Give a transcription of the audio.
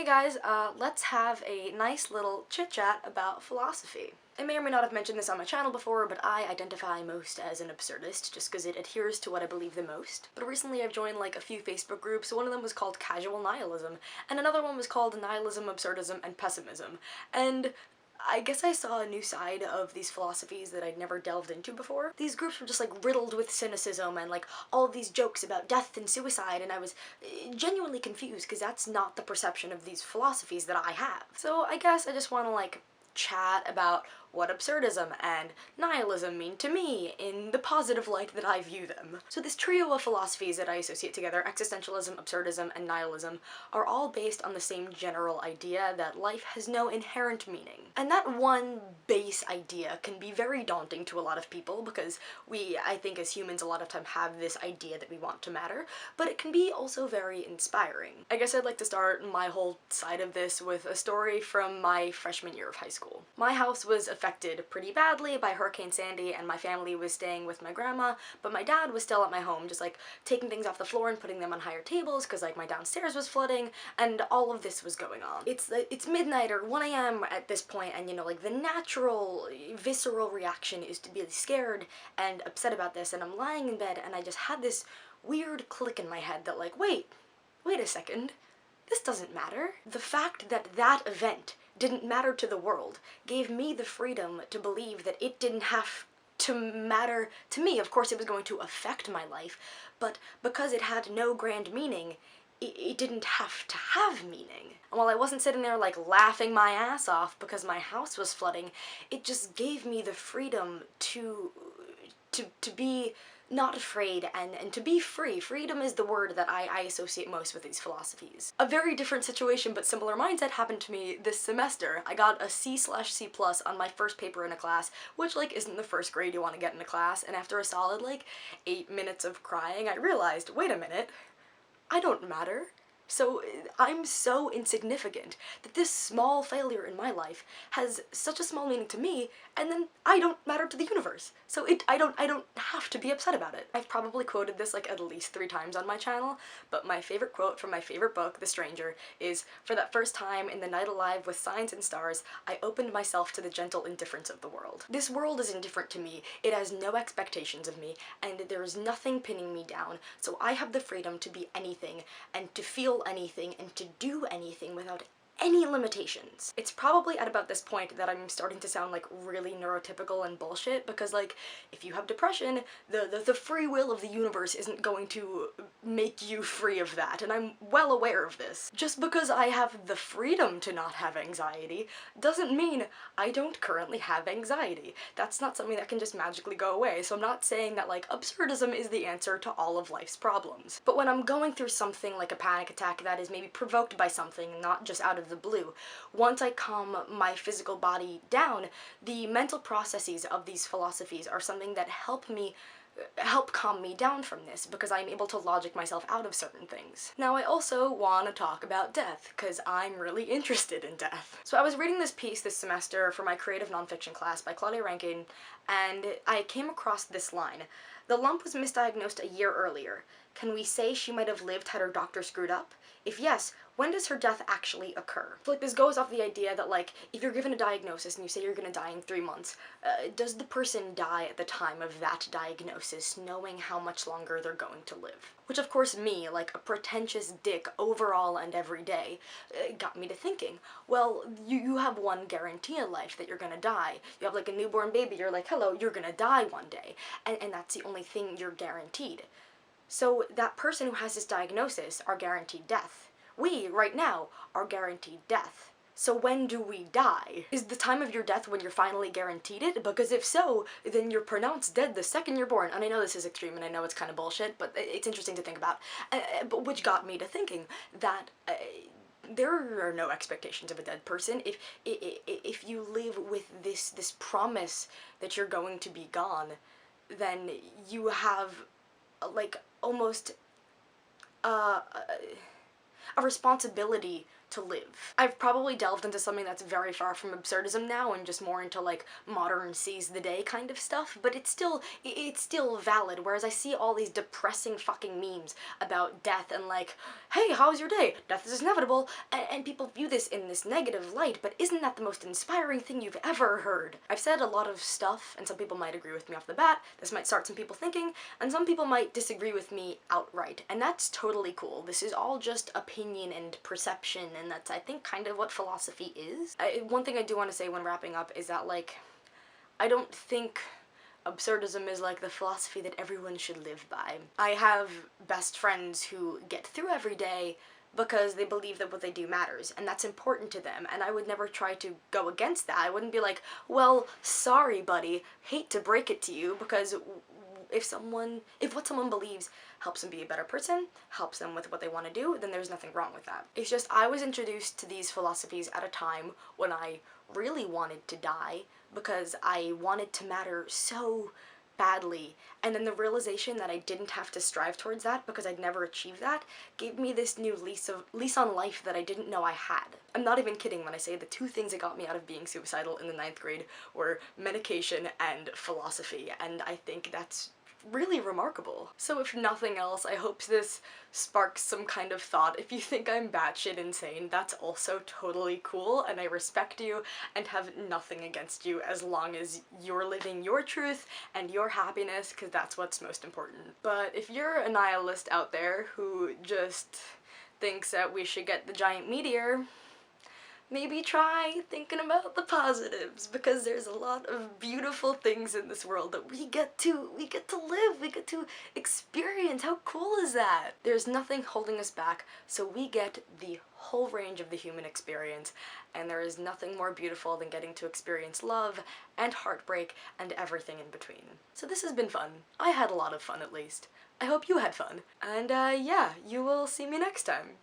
Hey guys, let's have a nice little chit-chat about philosophy. I may or may not have mentioned this on my channel before, but I identify most as an absurdist, just because it adheres to what I believe the most. But recently I've joined like a few Facebook groups. One of them was called Casual Nihilism, and another one was called Nihilism, Absurdism, and Pessimism. And I guess I saw a new side of these philosophies that I'd never delved into before. These groups were just like riddled with cynicism and like all of these jokes about death and suicide, and I was genuinely confused because that's not the perception of these philosophies that I have. So I guess I just want to like chat about what absurdism and nihilism mean to me in the positive light that I view them. So this trio of philosophies that I associate together, existentialism, absurdism, and nihilism, are all based on the same general idea that life has no inherent meaning. And that one base idea can be very daunting to a lot of people because we, I think as humans, a lot of time have this idea that we want to matter, but it can be also very inspiring. I guess I'd like to start my whole side of this with a story from my freshman year of high school. My house was affected pretty badly by Hurricane Sandy, and my family was staying with my grandma, but my dad was still at my home, just like taking things off the floor and putting them on higher tables because like my downstairs was flooding, and all of this was going on. It's midnight or 1 a.m. at this point, and you know, like the natural, visceral reaction is to be scared and upset about this, and I'm lying in bed and I just had this weird click in my head that like, wait a second, this doesn't matter. The fact that that event didn't matter to the world gave me the freedom to believe that it didn't have to matter to me. Of course it was going to affect my life, but because it had no grand meaning, it didn't have to have meaning. And while I wasn't sitting there like laughing my ass off because my house was flooding, it just gave me the freedom to be not afraid and to be free. Freedom is the word that I associate most with these philosophies. A very different situation but similar mindset happened to me this semester. I got a C/C+ on my first paper in a class, which like isn't the first grade you want to get in a class, and after a solid like 8 minutes of crying I realized, wait a minute, I don't matter. So I'm so insignificant that this small failure in my life has such a small meaning to me, and then I don't matter to the universe. So I don't have to be upset about it. I've probably quoted this like at least 3 times on my channel, but my favorite quote from my favorite book, The Stranger, is, "For that first time in the night alive with signs and stars, I opened myself to the gentle indifference of the world." This world is indifferent to me, it has no expectations of me, and there is nothing pinning me down, so I have the freedom to be anything, and to feel anything, and to do anything without any limitations. It's probably at about this point that I'm starting to sound like really neurotypical and bullshit, because like, if you have depression, the free will of the universe isn't going to make you free of that, and I'm well aware of this. Just because I have the freedom to not have anxiety doesn't mean I don't currently have anxiety. That's not something that can just magically go away, so I'm not saying that like absurdism is the answer to all of life's problems. But when I'm going through something like a panic attack that is maybe provoked by something, not just out of the blue, once I calm my physical body down, the mental processes of these philosophies are something that help calm me down from this, because I'm able to logic myself out of certain things. Now I also want to talk about death, because I'm really interested in death. So I was reading this piece this semester for my creative nonfiction class by Claudia Rankine, and I came across this line: "The lump was misdiagnosed a year earlier. Can we say she might have lived had her doctor screwed up? If yes, when does her death actually occur?" So like, this goes off the idea that like, if you're given a diagnosis and you say you're gonna die in 3 months, does the person die at the time of that diagnosis, knowing how much longer they're going to live? Which of course me, like a pretentious dick overall and every day, got me to thinking, well, you have one guarantee in life that you're gonna die. You have like a newborn baby, you're like, hello, you're gonna die one day, and that's the only thing you're guaranteed. So that person who has this diagnosis are guaranteed death. We, right now, are guaranteed death. So when do we die? Is the time of your death when you're finally guaranteed it? Because if so, then you're pronounced dead the second you're born. And I know this is extreme and I know it's kind of bullshit, but it's interesting to think about. But which got me to thinking that there are no expectations of a dead person. If you live with this promise that you're going to be gone, then you have like almost a responsibility to live. I've probably delved into something that's very far from absurdism now and just more into like modern seize the day kind of stuff, but it's still valid, whereas I see all these depressing fucking memes about death and like, hey, how's your day? Death is inevitable, and people view this in this negative light, but isn't that the most inspiring thing you've ever heard? I've said a lot of stuff, and some people might agree with me off the bat, this might start some people thinking, and some people might disagree with me outright, and that's totally cool. This is all just opinion and perception, and that's, I think, kind of what philosophy is. One thing I do want to say when wrapping up is that, like, I don't think absurdism is like the philosophy that everyone should live by. I have best friends who get through every day because they believe that what they do matters, and that's important to them, and I would never try to go against that. I wouldn't be like, well, sorry buddy, hate to break it to you, because if what someone believes helps them be a better person, helps them with what they want to do, then there's nothing wrong with that. It's just I was introduced to these philosophies at a time when I really wanted to die because I wanted to matter so badly, and then the realization that I didn't have to strive towards that because I'd never achieved that gave me this new lease on life that I didn't know I had. I'm not even kidding when I say the two things that got me out of being suicidal in the 9th grade were medication and philosophy, and I think that's really remarkable. So if nothing else, I hope this sparks some kind of thought. If you think I'm batshit insane, that's also totally cool, and I respect you and have nothing against you as long as you're living your truth and your happiness, because that's what's most important. But if you're a nihilist out there who just thinks that we should get the giant meteor, maybe try thinking about the positives, because there's a lot of beautiful things in this world that we get to live, we get to experience. How cool is that? There's nothing holding us back, so we get the whole range of the human experience, and there is nothing more beautiful than getting to experience love and heartbreak and everything in between. So this has been fun. I had a lot of fun, at least. I hope you had fun. And yeah, you will see me next time.